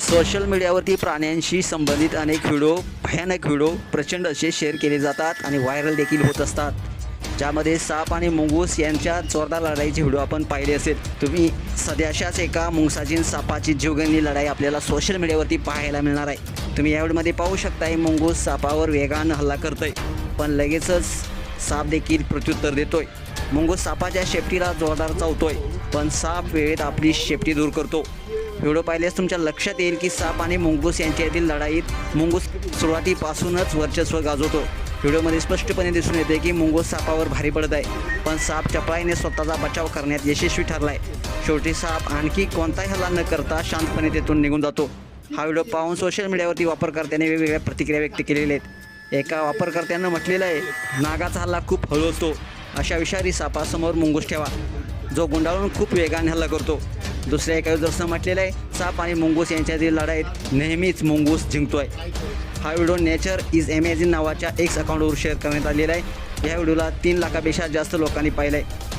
Social मीडियावरती प्राण्यांशी संबंधित अनेक व्हिडिओ, भयानक व्हिडिओ प्रचंड असे शेअर केले जातात आणि व्हायरल देखील होत असतात, ज्यामध्ये साप आणि मुंगूस यांच्या जोरदार लढाईचे व्हिडिओ आपण पाहिले असेल. तुम्ही सध्याच्याच एका मुंगसाची आणि सापाची जीवघेणी लढाई आपल्याला सोशल मीडियावरती पाहायला मिळणार आहे. तुम्ही या व्हिडिओमध्ये पाहू शकताय, मुंगूस सापावर वेगानं हल्ला करतोय, पण लगेचच साप देखील प्रत्युत्तर देतोय. मुंगूस सापाच्या शेपटीला जोरदार चावतोय, पण साप वेळेत आपली शेपटी दूर करतो. व्हिडिओ पाहिल्यास तुमच्या लक्षात येईल की साप आणि मुंगूस यांच्यातील लढाईत मुंगूस सुरुवातीपासूनच वर्चस्व गाजवतो. व्हिडिओमध्ये स्पष्टपणे दिसून येते की मुंगूस सापावर भारी पडत आहे, पण साप चपळाईने स्वतःचा बचाव करण्यात यशस्वी ठरला आहे. शेवटी साप आणखी कोणताही हल्ला न करता शांतपणे तेथून निघून जातो. हा व्हिडिओ पाहून सोशल मीडियावरती वापरकर्त्याने वेगवेगळ्या प्रतिक्रिया व्यक्त केलेल्या आहेत. एका वापरकर्त्यानं म्हटलेलं आहे, नागाचा हल्ला खूप हळू असतो. अशा विषारी सापासमोर मुंगूस ठेवा, जो गुंडाळून खूप वेगाने हल्ला करतो. दुसऱ्या एका युजर्सनं म्हटलेलं आहे, साप आणि मुंगूस यांच्यातील लढाईत नेहमीच मुंगूस जिंकतोय. हा व्हिडिओ नेचर इज अमेझिंग नावाच्या एक्स अकाउंटवर शेअर करण्यात आलेला आहे. या व्हिडिओला 3 लाखापेक्षा जास्त लोकांनी पाहिलं आहे.